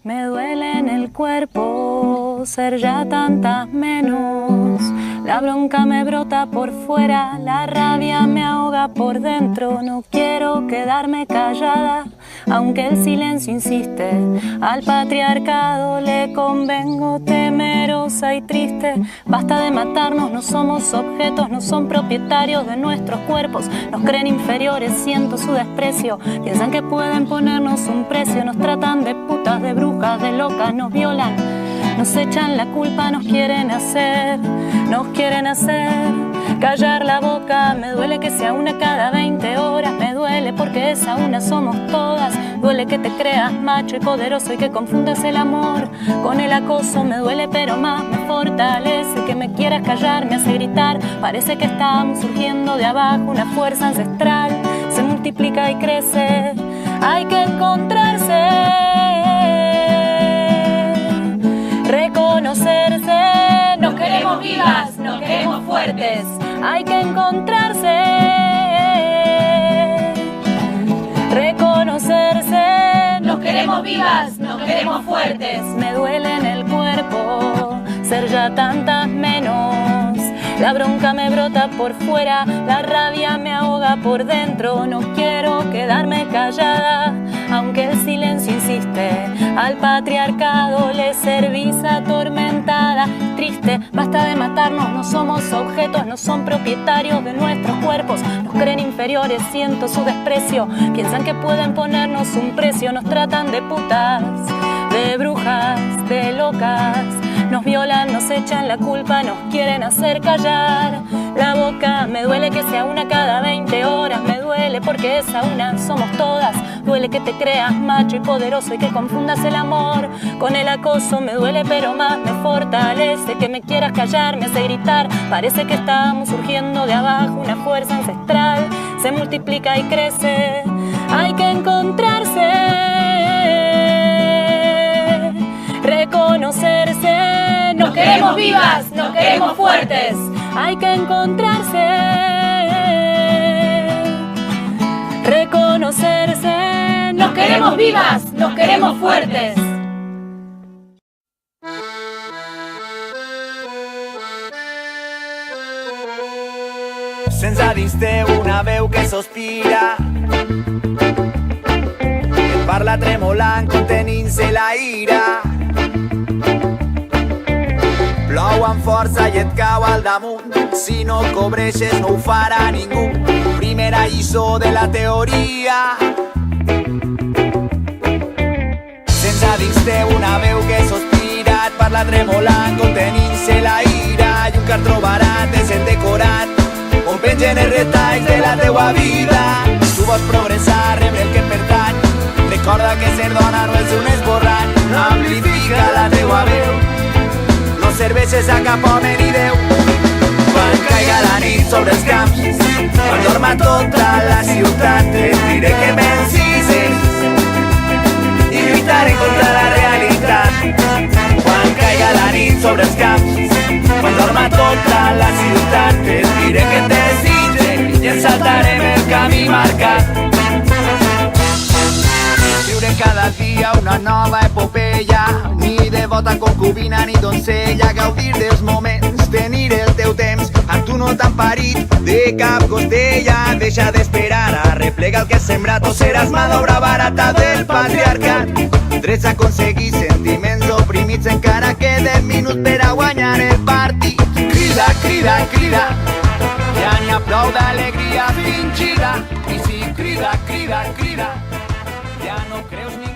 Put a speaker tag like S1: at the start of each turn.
S1: Me duele en el cuerpo ser ya tantas menos. La bronca me brota por fuera, la rabia me ahoga por dentro. No quiero quedarme callada, aunque el silencio insiste. Al patriarcado le convengo, temerosa y triste. Basta de matarnos, no somos objetos, no son propietarios de nuestros cuerpos. Nos creen inferiores, siento su desprecio. Piensan que pueden ponernos un precio. Nos tratan de putas, de brujas, de locas, nos violan. Nos echan la culpa, nos quieren hacer callar la boca. Me duele que sea una cada 20 horas. Me duele porque esa una somos todas. Duele que te creas macho y poderoso y que confundas el amor con el acoso. Me duele pero más me fortalece que me quieras callar, me hace gritar. Parece que estamos surgiendo de abajo, una fuerza ancestral se multiplica y crece. Hay que encontrarse, reconocerse. Nos queremos vivas, nos queremos fuertes. Hay que encontrarse, reconocerse. Nos queremos vivas, nos queremos fuertes. Me duele en el cuerpo ser ya tantas menos. La bronca me brota por fuera, la rabia me ahoga por dentro. No quiero quedarme callada, aunque el silencio insiste. Al patriarcado le servís atormentada, triste. Basta de matarnos, no somos objetos, no son propietarios de nuestros cuerpos. Nos creen inferiores, siento su desprecio. Piensan que pueden ponernos un precio. Nos tratan de putas, de brujas, de locas. Nos violan, nos echan la culpa, nos quieren hacer callar la boca. Me duele que sea una cada 20 horas. Me duele porque esa una somos todas. Duele que te creas macho y poderoso y que confundas el amor con el acoso. Me duele pero más me fortalece que me quieras callar, me hace gritar. Parece que estamos surgiendo de abajo, una fuerza ancestral se multiplica y crece. Hay que encontrarse, reconocerse. Nos queremos vivas, nos queremos fuertes. Hay que encontrarse, reconocerse. Nos queremos vivas, nos queremos fuertes.
S2: Sense dins teu una veu que sospira, que et parla tremolant contenint-se la ira. Plou amb força i et cau al damunt. Si no cobreixes no ho farà ningú. Primera lliçó de la teoria. Sense dins teu una veu que sospira, et parla tremolant contenint-se la ira. I un car trobaràs és el decorat on pengen els retalls de la teua vida. Tu vols progressar, rebre el que et pertany. Recorda que ser dona no és un esborrany. Amplifica la teua veu, no serveixes a cap home ni Déu. Quan caiga la nit sobre els camps, quan dorma tota la ciutat, et diré que m'encises i lluitaré contra la realitat. Quan caiga la nit sobre els camps, quan dorma tota la ciutat, et diré que et desitge i ens saltarem el camí marcat. Viure cada dia una nova epopeia, ni devota concubina ni doncella. Gaudir dels moments, tenir el teu temps, amb tu no t'han parit de cap costella. Deixa d'esperar, arreplega el que has sembrat o seràs mà d'obra barata del patriarcat. Drets a aconseguir, sentiments oprimits, encara queden minuts per a guanyar el partit. Crida, crida, crida, ja n'hi ha prou d'alegria fingida. I si crida, crida, crida, ja no creus ningú.